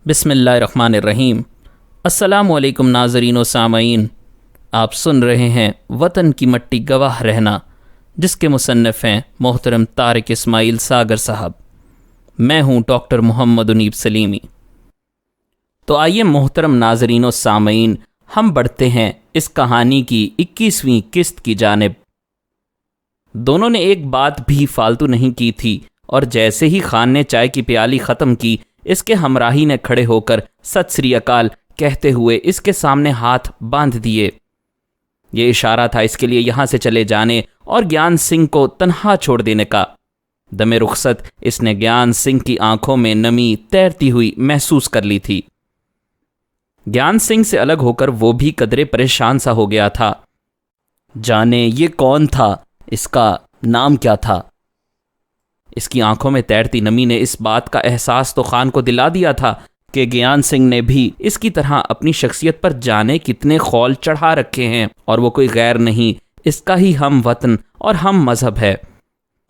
बिस्मिल्लाहिर्रहमानिर्रहीम। अस्सलामुअलैकुम नाज़रीन व सामईन। आप सुन रहे हैं वतन की मट्टी गवाह रहना, जिसके मुसन्निफ़ हैं मोहतरम तारिक इस्माइल सागर साहब। मैं हूँ डॉक्टर मोहम्मद उनीब सलीमी। तो आइए मोहतरम नाज़रीन व सामईन, हम बढ़ते हैं इस कहानी की 21वीं किस्त की जानिब। दोनों ने एक बात भी फालतू नहीं की थी, और जैसे ही खान ने चाय की प्याली ख़त्म की, इसके हमराही ने खड़े होकर सत श्री अकाल कहते हुए इसके सामने हाथ बांध दिए। ये इशारा था इसके लिए यहाँ से चले जाने और ज्ञान सिंह को तन्हा छोड़ देने का। दमे रुखसत इसने ज्ञान सिंह की आंखों में नमी तैरती हुई महसूस कर ली थी। ज्ञान सिंह से अलग होकर वो भी कदरे परेशान सा हो गया था। जाने ये कौन था, इसका नाम क्या था? इसकी आंखों में तैरती नमी ने इस बात का एहसास तो खान को दिला दिया था कि ज्ञान सिंह ने भी इसकी तरह अपनी शख्सियत पर जाने कितने खौल चढ़ा रखे हैं, और वो कोई गैर नहीं, इसका ही हम वतन और हम मजहब है।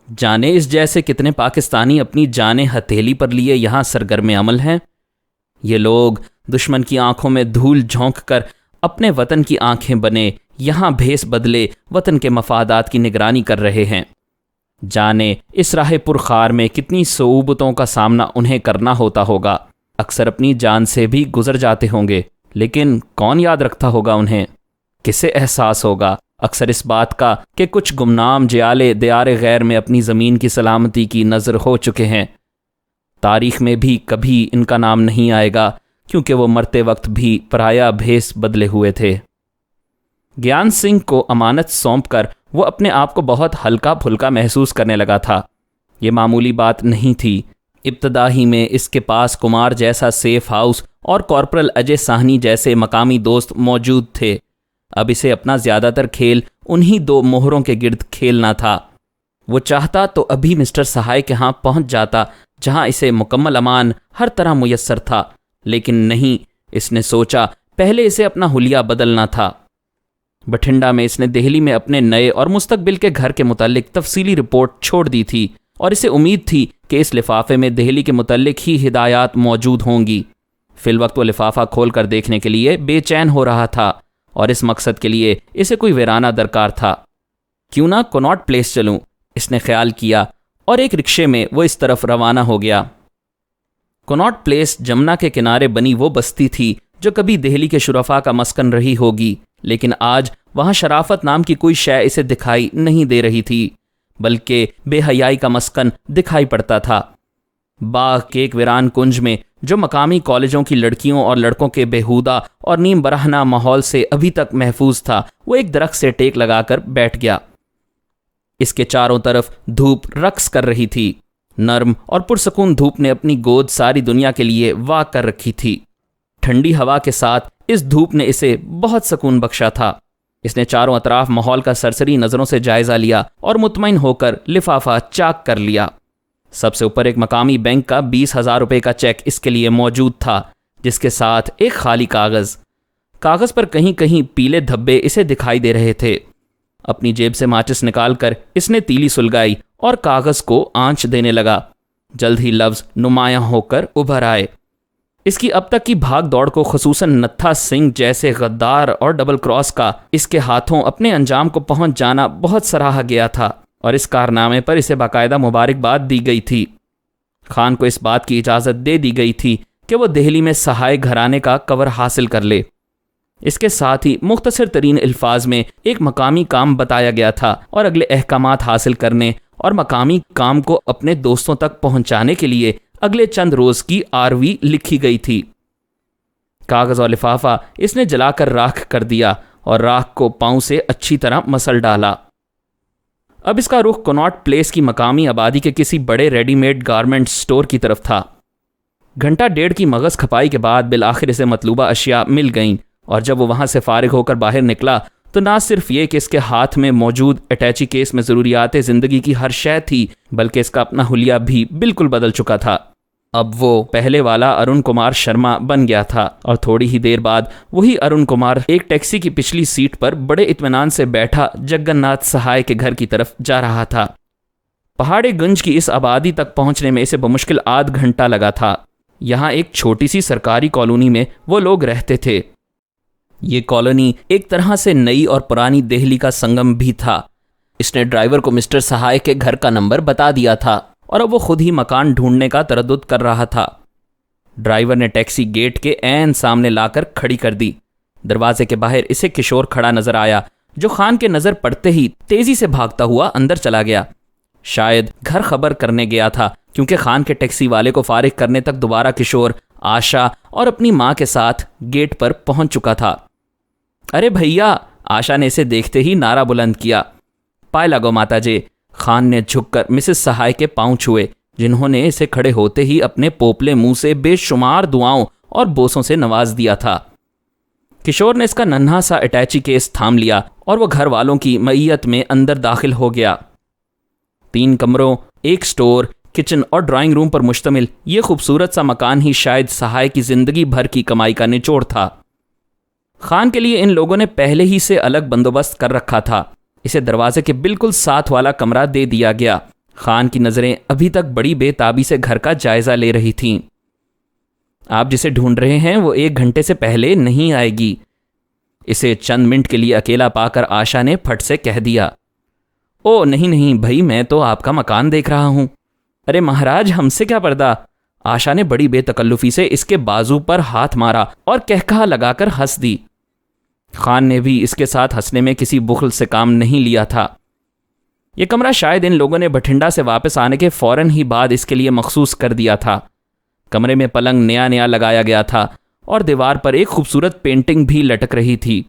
जाने इस जैसे कितने पाकिस्तानी अपनी जाने हथेली पर लिए यहाँ सरगर्म अमल हैं। ये लोग दुश्मन की आंखों में धूल झोंक कर अपने वतन की आंखें बने यहाँ भेस बदले वतन के मफादात की निगरानी कर रहे हैं। जाने इस राह पुरखार में कितनी सोबतों का सामना उन्हें करना होता होगा। अक्सर अपनी जान से भी गुजर जाते होंगे, लेकिन कौन याद रखता होगा उन्हें? किसे एहसास होगा अक्सर इस बात का कि कुछ गुमनाम जियाले दियारे गैर में अपनी ज़मीन की सलामती की नज़र हो चुके हैं। तारीख में भी कभी इनका नाम नहीं आएगा, क्योंकि वो मरते वक्त भी पराया भेस बदले हुए थे। ज्ञान सिंह को अमानत सौंप कर वो अपने आप को बहुत हल्का फुल्का महसूस करने लगा था। ये मामूली बात नहीं थी। इब्तदा ही में इसके पास कुमार जैसा सेफ हाउस और कॉर्पोरल अजय साहनी जैसे मकामी दोस्त मौजूद थे। अब इसे अपना ज़्यादातर खेल उन्हीं दो मोहरों के गिर्द खेलना था। वो चाहता तो अभी मिस्टर सहाय के यहाँ पहुँच जाता, जहाँ इसे मुकम्मल अमान हर तरह मुयस्सर था, लेकिन नहीं। इसने सोचा पहले इसे अपना हुलिया बदलना था। बठिंडा में इसने दिल्ली में अपने नए और मुस्तकबिल के घर के मुतालिक तफसीली रिपोर्ट छोड़ दी थी, और इसे उम्मीद थी कि इस लिफाफे में दिल्ली के मुतालिक ही हिदायत मौजूद होंगी। फिलवक्त वो लिफाफा खोल कर देखने के लिए बेचैन हो रहा था, और इस मकसद के लिए इसे कोई वीराना दरकार था। क्यों ना कनॉट प्लेस चलूं, इसने ख्याल किया, और एक रिक्शे में वो इस तरफ रवाना हो गया। कनॉट प्लेस जमुना के किनारे बनी वो बस्ती थी जो कभी दिल्ली के शुरफा का मस्कन रही होगी, लेकिन आज वहां शराफत नाम की कोई शय इसे दिखाई नहीं दे रही थी, बल्कि बेहयाई का मस्कन दिखाई पड़ता था। बाग के एक वीरान कुंज में, जो मकामी कॉलेजों की लड़कियों और लड़कों के बेहुदा और नीम बरहना माहौल से अभी तक महफूज था, वो एक दरख्त से टेक लगाकर बैठ गया। इसके चारों तरफ धूप रक्स कर रही थी। नर्म और पुरसकून धूप ने अपनी गोद सारी दुनिया के लिए वाक कर रखी थी। ठंडी हवा के साथ इस धूप ने इसे बहुत सुकून बख्शा था। इसने चारों अतराफ माहौल का सरसरी नज़रों से जायज़ा लिया और मुतमईन होकर लिफाफा चाक कर लिया। सबसे ऊपर एक मकामी बैंक का 20,000 रुपये का चेक इसके लिए मौजूद था, जिसके साथ एक खाली कागज़ पर कहीं कहीं पीले धब्बे इसे दिखाई दे रहे थे। अपनी जेब से माचिस निकालकर इसने तीली सुलगाई और कागज़ को आंच देने लगा। जल्द ही लफ्ज़ नुमायां होकर उभर आए। इसकी अब तक की भाग दौड़ को, खुसूसन नत्था सिंह जैसे गद्दार और डबल क्रॉस का इसके हाथों अपने अंजाम को पहुंच जाना बहुत सराहा गया था, और इस कारनामे पर इसे बाकायदा मुबारकबाद दी गई थी। खान को इस बात की इजाज़त दे दी गई थी कि वह दिल्ली में सहाय घराने का कवर हासिल कर ले। इसके साथ ही मुख्तसर तरीन अल्फाज में एक मकामी काम बताया गया था, और अगले अहकामात हासिल करने और मकामी काम को अपने दोस्तों तक पहुंचाने के लिए अगले चंद रोज की आरवी लिखी गई थी। कागज और लिफाफा इसने जलाकर राख कर दिया और राख को पांव से अच्छी तरह मसल डाला। अब इसका रुख कनॉट प्लेस की मकामी आबादी के किसी बड़े रेडीमेड गारमेंट स्टोर की तरफ था। घंटा डेढ़ की मगज खपाई के बाद बिल आखिर इसे मतलूबा अशिया मिल गईं, और जब वो वहां से फारिग होकर बाहर निकला तो ना सिर्फ ये कि इसके हाथ में मौजूद अटैची केस में ज़रूरियात ज़िंदगी की हर शय थी, बल्कि इसका अपना हुलिया भी बिल्कुल बदल चुका था। अब वो पहले वाला अरुण कुमार शर्मा बन गया था, और थोड़ी ही देर बाद वही अरुण कुमार एक टैक्सी की पिछली सीट पर बड़े इत्मीनान से बैठा जगन्नाथ सहाय के घर की तरफ जा रहा था। पहाड़ी गंज की इस आबादी तक पहुंचने में इसे बमुश्किल आध घंटा लगा था। यहाँ एक छोटी सी सरकारी कॉलोनी में वो लोग रहते थे। ये कॉलोनी एक तरह से नई और पुरानी दिल्ली का संगम भी था। इसने ड्राइवर को मिस्टर सहाय के घर का नंबर बता दिया था और अब वो खुद ही मकान ढूंढने का तरद्दुद कर रहा था। ड्राइवर ने टैक्सी गेट के ऐन सामने लाकर खड़ी कर दी। दरवाजे के बाहर इसे किशोर खड़ा नजर आया, जो खान के नजर पड़ते ही तेजी से भागता हुआ अंदर चला गया। शायद घर खबर करने गया था, क्योंकि खान के टैक्सी वाले को फारिग करने तक दोबारा किशोर आशा और अपनी मां के साथ गेट पर पहुंच चुका था। अरे भैया, आशा ने इसे देखते ही नारा बुलंद किया। पाए लगो माताजी। खान ने झुककर मिसेस सहाय के पांव छुए, जिन्होंने इसे खड़े होते ही अपने पोपले मुंह से बेशुमार दुआओं और बोसों से नवाज दिया था। किशोर ने इसका नन्हा सा अटैची केस थाम लिया और वो घर वालों की मईयत में अंदर दाखिल हो गया। 3 कमरों, एक स्टोर, किचन और ड्राइंग रूम पर मुश्तमिल ये खूबसूरत सा मकान ही शायद सहाय की जिंदगी भर की कमाई का निचोड़ था। खान के लिए इन लोगों ने पहले ही से अलग बंदोबस्त कर रखा था। इसे दरवाजे के बिल्कुल साथ वाला कमरा दे दिया गया। खान की नजरें अभी तक बड़ी बेताबी से घर का जायजा ले रही थीं। आप जिसे ढूंढ रहे हैं वो 1 घंटे से पहले नहीं आएगी, इसे चंद मिनट के लिए अकेला पाकर आशा ने फट से कह दिया। ओ नहीं नहीं भाई, मैं तो आपका मकान देख रहा हूं। अरे महाराज, हमसे क्या पर्दा। आशा ने बड़ी बेतकल्लुफी से इसके बाजू पर हाथ मारा और कहकहा लगाकर हंस दी। खान ने भी इसके साथ हंसने में किसी बुखल से काम नहीं लिया था। यह कमरा शायद इन लोगों ने बठिंडा से वापस आने के फौरन ही बाद इसके लिए मखसूस कर दिया था। कमरे में पलंग नया नया लगाया गया था और दीवार पर एक खूबसूरत पेंटिंग भी लटक रही थी।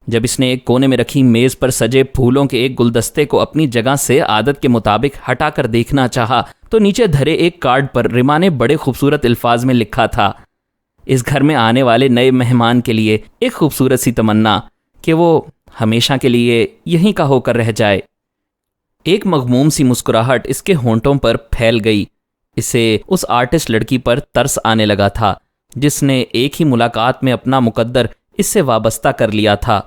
जब इसने एक कोने में रखी मेज पर सजे फूलों के एक गुलदस्ते को अपनी जगह से आदत के मुताबिक हटाकर देखना चाहा, तो नीचे धरे एक कार्ड पर रिमा ने बड़े खूबसूरत अल्फाज में लिखा था, इस घर में आने वाले नए मेहमान के लिए एक खूबसूरत सी तमन्ना कि वो हमेशा के लिए यहीं का होकर रह जाए। एक मगमूम सी मुस्कुराहट इसके होंठों पर फैल गई। इसे उस आर्टिस्ट लड़की पर तरस आने लगा था, जिसने एक ही मुलाकात में अपना मुकद्दर इससे वाबस्ता कर लिया था।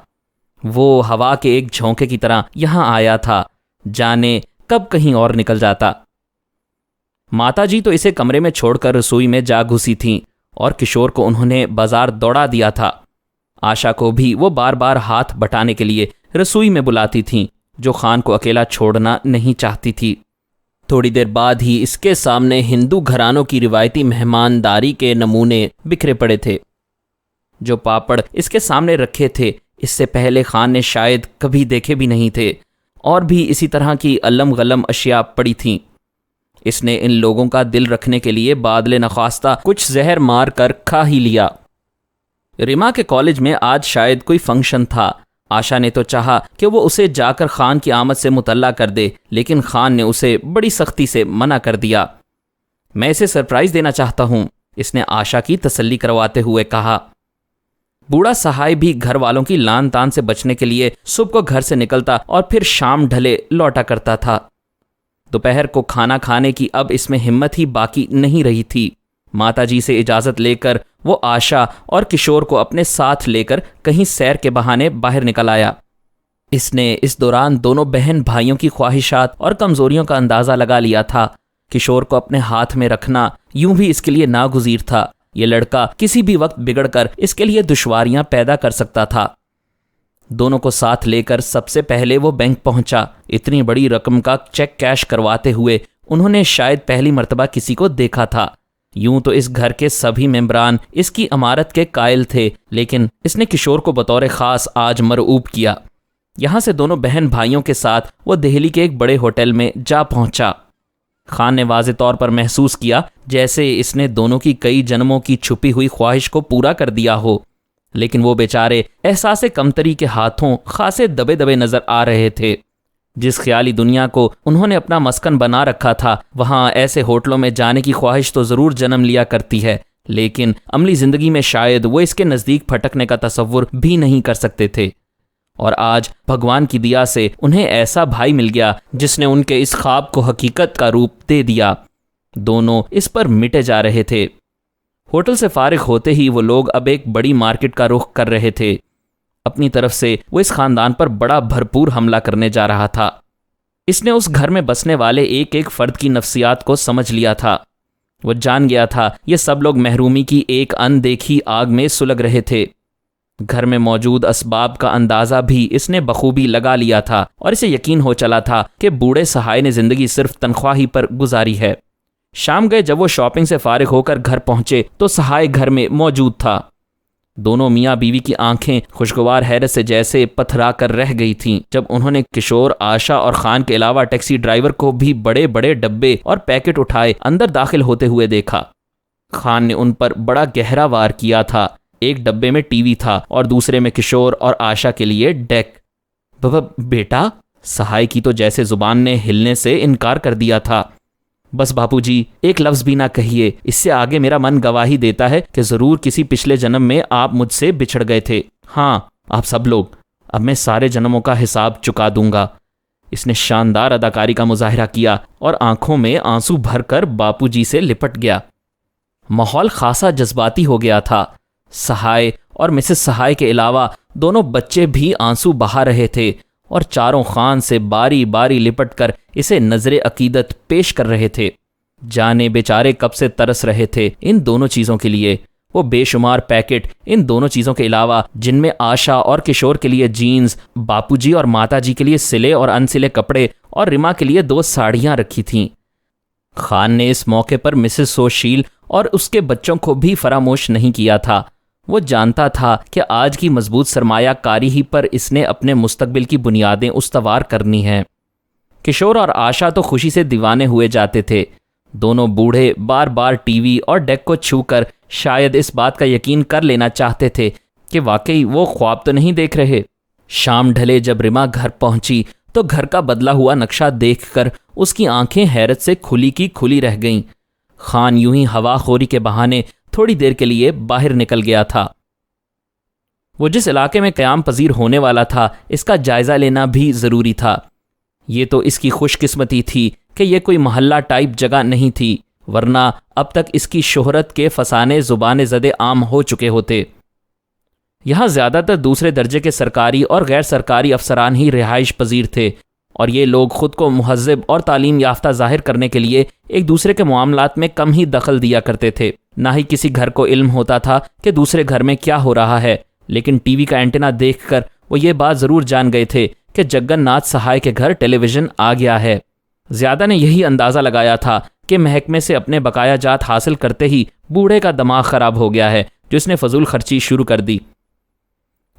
वो हवा के एक झोंके की तरह यहां आया था, जाने कब कहीं और निकल जाता। माताजी तो इसे कमरे में छोड़कर रसोई में जा घुसी थीं और किशोर को उन्होंने बाजार दौड़ा दिया था। आशा को भी वो बार बार हाथ बटाने के लिए रसोई में बुलाती थीं, जो खान को अकेला छोड़ना नहीं चाहती थी। थोड़ी देर बाद ही इसके सामने हिंदू घरानों की रिवायती मेहमानदारी के नमूने बिखरे पड़े थे। जो पापड़ इसके सामने रखे थे, इससे पहले खान ने शायद कभी देखे भी नहीं थे, और भी इसी तरह की अलम गलम अशिया पड़ी थीं। इसने इन लोगों का दिल रखने के लिए बादले नखास्ता कुछ जहर मार कर खा ही लिया। रिमा के कॉलेज में आज शायद कोई फंक्शन था। आशा ने तो चाहा कि वो उसे जाकर खान की आमद से मुतल्ला कर दे, लेकिन खान ने उसे बड़ी सख्ती से मना कर दिया। मैं इसे सरप्राइज देना चाहता हूं, इसने आशा की तसल्ली करवाते हुए कहा। बूढ़ा सहाय भी घर वालों की लान तान से बचने के लिए सुबह को घर से निकलता और फिर शाम ढले लौटा करता था। दोपहर को खाना खाने की अब इसमें हिम्मत ही बाकी नहीं रही थी। माताजी से इजाजत लेकर वो आशा और किशोर को अपने साथ लेकर कहीं सैर के बहाने बाहर निकल आया। इसने इस दौरान दोनों बहन भाइयों की ख्वाहिशात और कमजोरियों का अंदाजा लगा लिया था। किशोर को अपने हाथ में रखना यूं भी इसके लिए नागुजीर था। ये लड़का किसी भी वक्त बिगड़कर इसके लिए दुश्वारियां पैदा कर सकता था। दोनों को साथ लेकर सबसे पहले वो बैंक पहुंचा। इतनी बड़ी रकम का चेक कैश करवाते हुए उन्होंने शायद पहली मर्तबा किसी को देखा था। यूं तो इस घर के सभी मेंबरान इसकी अमारत के कायल थे, लेकिन इसने किशोर को बतौर खास आज मरऊब किया। यहां से दोनों बहन भाइयों के साथ वो दिल्ली के एक बड़े होटल में जा पहुंचा। खान ने वाज़े तौर पर महसूस किया जैसे इसने दोनों की कई जन्मों की छुपी हुई ख्वाहिश को पूरा कर दिया हो, लेकिन वो बेचारे एहसास कमतरी के हाथों खासे दबे दबे नजर आ रहे थे। जिस ख्याली दुनिया को उन्होंने अपना मस्कन बना रखा था, वहां ऐसे होटलों में जाने की ख्वाहिश तो जरूर जन्म लिया करती है, लेकिन अमली जिंदगी में शायद वो इसके नजदीक फटकने का तसव्वुर भी नहीं कर सकते थे। और आज भगवान की दिया से उन्हें ऐसा भाई मिल गया जिसने उनके इस ख्वाब को हकीकत का रूप दे दिया। दोनों इस पर मिटे जा रहे थे। होटल से फारिग होते ही वो लोग अब एक बड़ी मार्केट का रुख कर रहे थे। अपनी तरफ से वो इस खानदान पर बड़ा भरपूर हमला करने जा रहा था। इसने उस घर में बसने वाले एक एक फर्द की नफ्सियात को समझ लिया था। वो जान गया था ये सब लोग महरूमी की एक अनदेखी आग में सुलग रहे थे। घर में मौजूद असबाब का अंदाजा भी इसने बखूबी लगा लिया था और इसे यकीन हो चला था कि बूढ़े सहाय ने जिंदगी सिर्फ तनख्वाही पर गुजारी है। शाम गए जब वो शॉपिंग से फारिग होकर घर पहुंचे तो सहाय घर में मौजूद था। दोनों मियाँ बीवी की आंखें खुशगवार हैरत से जैसे पथरा कर रह गई थीं जब उन्होंने किशोर, आशा और खान के अलावा टैक्सी ड्राइवर को भी बड़े बड़े डब्बे और पैकेट उठाए अंदर दाखिल होते हुए देखा। खान ने उन पर बड़ा गहरा वार किया था। एक डब्बे में टीवी था और दूसरे में किशोर और आशा के लिए डेक। बेटा, सहाय की तो जैसे जुबान ने हिलने से इनकार कर दिया था। बस बापूजी, एक लफ्ज़ भी ना कहिए, इससे आगे मेरा मन गवाही देता है कि ज़रूर किसी पिछले जन्म में आप मुझसे बिछड़ गए थे। हाँ, आप सब लोग। अब मैं सारे जन्मों का हिसाब चुका दूंगा। इसने शानदार अदाकारी का मुजाहिरा किया और आंखों में आंसू भरकर बापूजी से लिपट गया। माहौल खासा जज्बाती हो गया था। सहाय और मिसेस सहाय के अलावा दोनों बच्चे भी आंसू बहा रहे थे और चारों खान से बारी बारी लिपट कर इसे नजरे अकीदत पेश कर रहे थे। जाने बेचारे कब से तरस रहे थे इन दोनों चीज़ों के लिए। वो बेशुमार पैकेट इन दोनों चीज़ों के अलावा, जिनमें आशा और किशोर के लिए जीन्स, बापूजी और माताजी के लिए सिले और अनसिले कपड़े और रिमा के लिए 2 साड़ियाँ रखी थीं। खान ने इस मौके पर मिसेस सोशील और उसके बच्चों को भी फरामोश नहीं किया था। वो जानता था कि आज की मजबूत सरमायाकारी ही पर इसने अपने मुस्तकबिल की बुनियादें उस्तवार करनी हैं। किशोर और आशा तो खुशी से दीवाने हुए जाते थे। दोनों बूढ़े बार बार टीवी और डेक को छूकर शायद इस बात का यकीन कर लेना चाहते थे कि वाकई वो ख्वाब तो नहीं देख रहे। शाम ढले जब रिमा घर पहुंची तो घर का बदला हुआ नक्शा देखकर उसकी आंखें हैरत से खुली की खुली रह गईं। खान यूं ही हवाखोरी के बहाने थोड़ी देर के लिए बाहर निकल गया था। वो जिस इलाके में क़याम पजीर होने वाला था इसका जायजा लेना भी जरूरी था। ये तो इसकी खुशकिस्मती थी कि यह कोई मोहल्ला टाइप जगह नहीं थी, वरना अब तक इसकी शोहरत के फसाने जुबान ज़दे आम हो चुके होते। यहाँ ज़्यादातर दूसरे दर्जे के सरकारी और गैर सरकारी अफसरान ही रिहाइश पजीर थे और ये लोग खुद को मुहज़्ज़ब और तालीम याफ्ता जाहिर करने के लिए एक दूसरे के मामलात में कम ही दखल दिया करते थे। ना ही किसी घर को इल्म होता था कि दूसरे घर में क्या हो रहा है, लेकिन टीवी का एंटीना देखकर वो ये बात ज़रूर जान गए थे कि जगन्नाथ सहाय के घर टेलीविज़न आ गया है। ज़्यादा ने यही अंदाज़ा लगाया था कि महकमे से अपने बकाया जात हासिल करते ही बूढ़े का दिमाग ख़राब हो गया है, जो इसने फजूल खर्ची शुरू कर दी।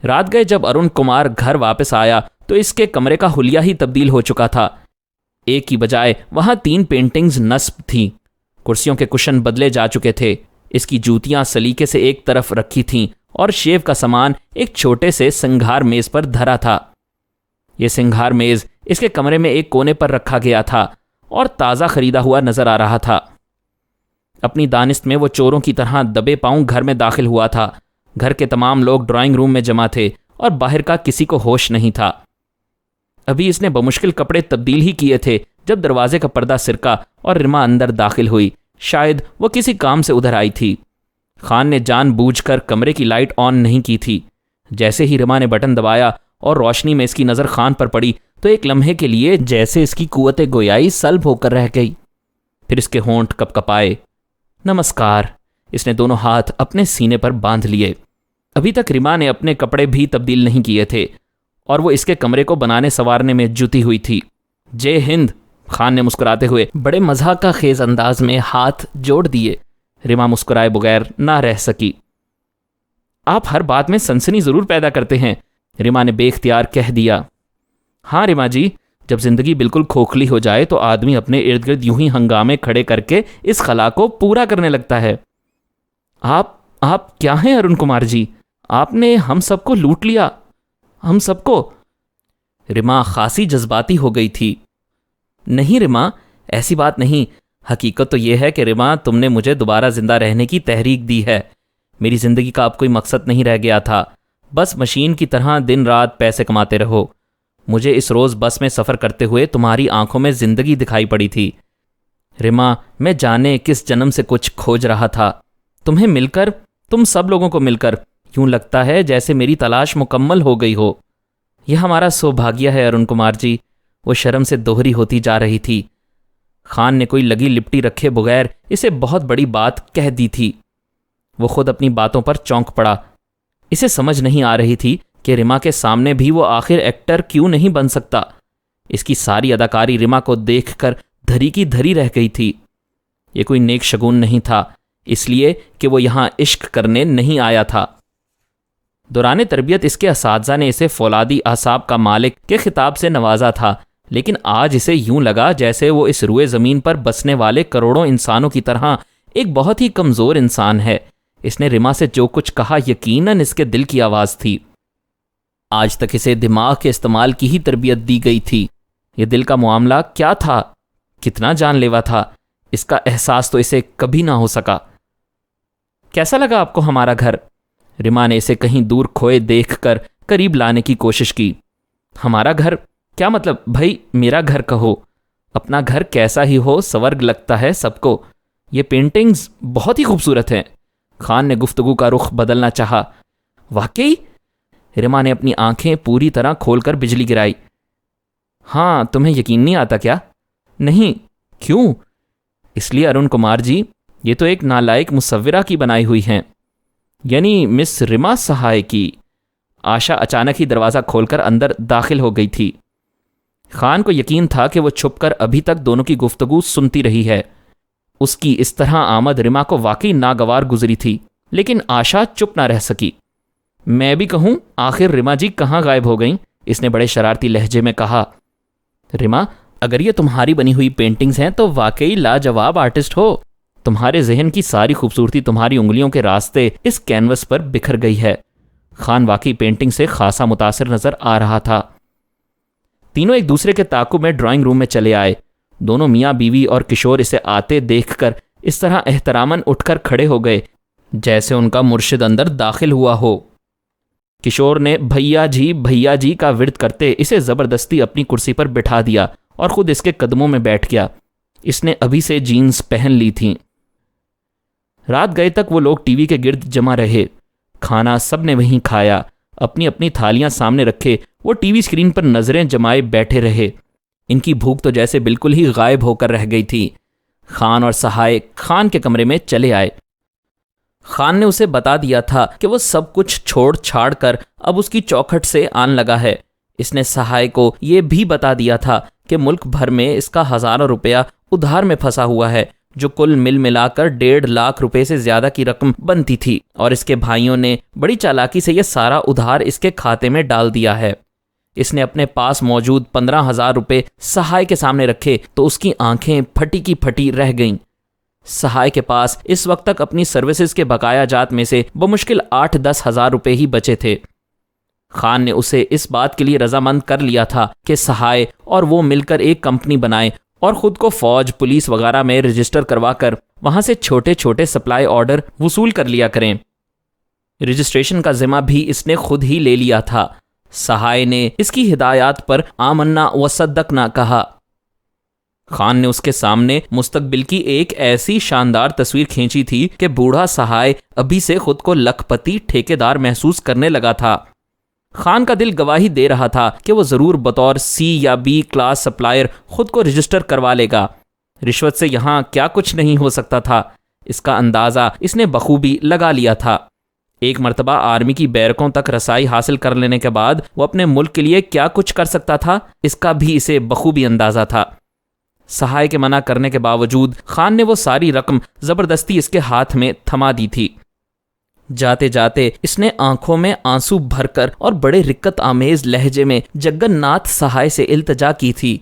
रात गए जब अरुण कुमार घर वापस आया तो इसके कमरे का हुलिया ही तब्दील हो चुका था। एक की बजाय वहाँ 3 पेंटिंग्स नस्ब थीं। कुर्सियों के कुशन बदले जा चुके थे। इसकी जूतियां सलीके से एक तरफ रखी थीं और शेव का सामान एक छोटे से सिंगार मेज पर धरा था। यह सिंगार मेज इसके कमरे में एक कोने पर रखा गया था और ताज़ा खरीदा हुआ नजर आ रहा था। अपनी दानिस्त में वो चोरों की तरह दबे पांव घर में दाखिल हुआ था। घर के तमाम लोग ड्राइंग रूम में जमा थे और बाहर का किसी को होश नहीं था। अभी इसने बमुश्किल कपड़े तब्दील ही किए थे जब दरवाजे का पर्दा सिरका और रिमा अंदर दाखिल हुई। शायद वो किसी काम से उधर आई थी। खान ने जानबूझकर कमरे की लाइट ऑन नहीं की थी। जैसे ही रिमा ने बटन दबाया और रोशनी में इसकी नज़र खान पर पड़ी तो एक लम्हे के लिए जैसे इसकी कुव्वते गोयाई सल्ब होकर रह गई। फिर इसके होंठ कपकपाए। नमस्कार। इसने दोनों हाथ अपने सीने पर बांध लिए। अभी तक रिमा ने अपने कपड़े भी तब्दील नहीं किए थे और वो इसके कमरे को बनाने संवारने में जुटी हुई थी। जय हिंद। खान ने मुस्कुराते हुए बड़े मजाक का खेज अंदाज में हाथ जोड़ दिए। रिमा मुस्कुराए बगैर ना रह सकी। आप हर बात में सनसनी जरूर पैदा करते हैं, रिमा ने बेख्तियार कह दिया। हाँ रिमा जी, जब जिंदगी बिल्कुल खोखली हो जाए तो आदमी अपने इर्द गिर्द यूं ही हंगामे खड़े करके इस खला को पूरा करने लगता है। आप क्या हैं अरुण कुमार जी? आपने हम सबको लूट लिया, हम सबको। रिमा खासी जज्बाती हो गई थी। नहीं रिमा, ऐसी बात नहीं। हकीकत तो यह है कि रिमा, तुमने मुझे दोबारा जिंदा रहने की तहरीक दी है। मेरी जिंदगी का अब कोई मकसद नहीं रह गया था। बस मशीन की तरह दिन रात पैसे कमाते रहो। मुझे इस रोज़ बस में सफ़र करते हुए तुम्हारी आंखों में जिंदगी दिखाई पड़ी थी। रिमा, मैं जाने किस जन्म से कुछ खोज रहा था। तुम्हें मिलकर, तुम सब लोगों को मिलकर यूं लगता है जैसे मेरी तलाश मुकम्मल हो गई हो। यह हमारा सौभाग्य है अरुण कुमार जी। वो शर्म से दोहरी होती जा रही थी। खान ने कोई लगी लिपटी रखे बगैर इसे बहुत बड़ी बात कह दी थी। वो खुद अपनी बातों पर चौंक पड़ा। इसे समझ नहीं आ रही थी कि रिमा के सामने भी वो आखिर एक्टर क्यों नहीं बन सकता। इसकी सारी अदाकारी रिमा को देखकर धरी की धरी रह गई थी। ये कोई नेक शगुन नहीं था, इसलिए कि वो यहां इश्क करने नहीं आया था। दौरान तरबियत इसके असातिज़ा ने इसे फौलादी आसाब का मालिक के खिताब से नवाजा था, लेकिन आज इसे यूं लगा जैसे वो इस रुए ज़मीन पर बसने वाले करोड़ों इंसानों की तरह एक बहुत ही कमज़ोर इंसान है। इसने रिमा से जो कुछ कहा यकीनन इसके दिल की आवाज़ थी। आज तक इसे दिमाग के इस्तेमाल की ही तरबियत दी गई थी। ये दिल का मामला क्या था, कितना जानलेवा था, इसका एहसास तो इसे कभी ना हो सका। कैसा लगा आपको हमारा घर? रिमा ने इसे कहीं दूर खोए देखकर करीब लाने की कोशिश की। हमारा घर? क्या मतलब भाई, मेरा घर कहो। अपना घर कैसा ही हो, स्वर्ग लगता है सबको। ये पेंटिंग्स बहुत ही खूबसूरत हैं। खान ने गुफ्तगू का रुख बदलना चाहा। वाकई? रिमा ने अपनी आंखें पूरी तरह खोलकर बिजली गिराई। हाँ, तुम्हें यकीन नहीं आता क्या? नहीं। क्यों? इसलिए अरुण कुमार जी, ये तो एक नालायक मुसव्विरा की बनाई हुई हैं, यानी मिस रिमा सहाय की। आशा अचानक ही दरवाज़ा खोलकर अंदर दाखिल हो गई थी। खान को यकीन था कि वो छुपकर अभी तक दोनों की गुफ्तगू सुनती रही है। उसकी इस तरह आमद रिमा को वाकई नागवार गुजरी थी, लेकिन आशा चुप ना रह सकी। मैं भी कहूँ, आखिर रिमा जी कहाँ गायब हो गईं? इसने बड़े शरारती लहजे में कहा। रिमा, अगर ये तुम्हारी बनी हुई पेंटिंग्स हैं तो वाकई लाजवाब आर्टिस्ट हो। तुम्हारे जहन की सारी खूबसूरती तुम्हारी उंगलियों के रास्ते इस कैनवस पर बिखर गई है। खान वाकई पेंटिंग से खासा मुतासिर नजर आ रहा था। तीनों एक दूसरे के ताकुब में ड्राइंग रूम में चले आए। दोनों मियाँ बीवी और किशोर इसे आते देखकर इस तरह एहतरामन उठकर खड़े हो गए जैसे उनका मुर्शिद अंदर दाखिल हुआ हो। किशोर ने भैया जी का विर्द करते इसे जबरदस्ती अपनी कुर्सी पर बिठा दिया और खुद इसके कदमों में बैठ गया। इसने अभी से जीन्स पहन ली थी। रात गए तक वो लोग टीवी के गिर्द जमा रहे। खाना सबने वहीं खाया। अपनी अपनी थालियां सामने रखे वो टीवी स्क्रीन पर नजरें जमाए बैठे रहे। इनकी भूख तो जैसे बिल्कुल ही गायब होकर रह गई थी। खान और सहाय खान के कमरे में चले आए। खान ने उसे बता दिया था कि वो सब कुछ छोड़ छाड़ कर अब उसकी चौखट से आन लगा है। इसने सहाय को ये भी बता दिया था कि मुल्क भर में इसका हज़ारों रुपया उधार में फंसा हुआ है, जो कुल मिल मिलाकर 1.5 लाख रुपए से ज्यादा की रकम बनती थी, और इसके भाइयों ने बड़ी चालाकी से यह सारा उधार इसके खाते में डाल दिया है। इसने अपने पास मौजूद 15,000 रुपए सहाय के सामने रखे तो उसकी आंखें फटी की फटी रह गईं। सहाय के पास इस वक्त तक अपनी सर्विसेज के बकाया जात में से बमुश्किल 8-10 हज़ार रुपए ही बचे थे। खान ने उसे इस बात के लिए रजामंद कर लिया था कि सहाय और वो मिलकर एक कंपनी बनाए और खुद को फौज, पुलिस वगैरह में रजिस्टर करवाकर वहां से छोटे छोटे सप्लाई ऑर्डर वसूल कर लिया करें। रजिस्ट्रेशन का जिम्मा भी इसने खुद ही ले लिया था। सहाय ने इसकी हिदायत पर आमन्ना व सद्दकना कहा। खान ने उसके सामने मुस्तकबिल की एक ऐसी शानदार तस्वीर खींची थी कि बूढ़ा सहाय अभी से खुद को लखपति ठेकेदार महसूस करने लगा था। खान का दिल गवाही दे रहा था कि वो जरूर बतौर C या B क्लास सप्लायर खुद को रजिस्टर करवा लेगा। रिश्वत से यहाँ क्या कुछ नहीं हो सकता था, इसका अंदाजा इसने बखूबी लगा लिया था। एक मर्तबा आर्मी की बैरकों तक रसाई हासिल कर लेने के बाद वो अपने मुल्क के लिए क्या कुछ कर सकता था, इसका भी इसे बखूबी अंदाजा था। सहाय के मना करने के बावजूद खान ने वो सारी रकम जबरदस्ती इसके हाथ में थमा दी थी। जाते जाते इसने आंखों में आंसू भरकर और बड़े रिक्कत आमेज लहजे में जगन्नाथ सहाय से इल्तजा की थी,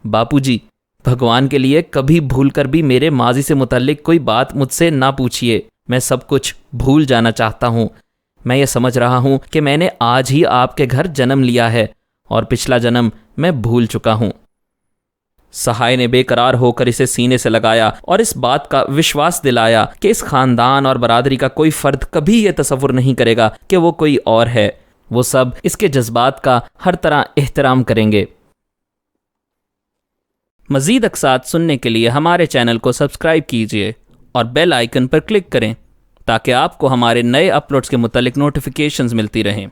बापूजी, भगवान के लिए कभी भूल कर भी मेरे माजी से मुतल्लिक कोई बात मुझसे ना पूछिए। मैं सब कुछ भूल जाना चाहता हूँ। मैं ये समझ रहा हूँ कि मैंने आज ही आपके घर जन्म लिया है और पिछला जन्म मैं भूल चुका हूँ। सहाय ने बेकरार होकर इसे सीने से लगाया और इस बात का विश्वास दिलाया कि इस खानदान और बरादरी का कोई फर्द कभी यह तसव्वुर नहीं करेगा कि वो कोई और है। वो सब इसके जज्बात का हर तरह एहतराम करेंगे। मज़ीद अक़सात सुनने के लिए हमारे चैनल को सब्सक्राइब कीजिए और बेल आइकन पर क्लिक करें ताकि आपको हमारे नए अपलोड्स के मुतालिक नोटिफिकेशंस मिलती रहें।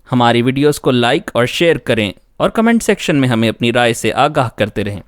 हमारी वीडियोस को लाइक और शेयर करें और कमेंट सेक्शन में हमें अपनी राय से आगाह करते रहें।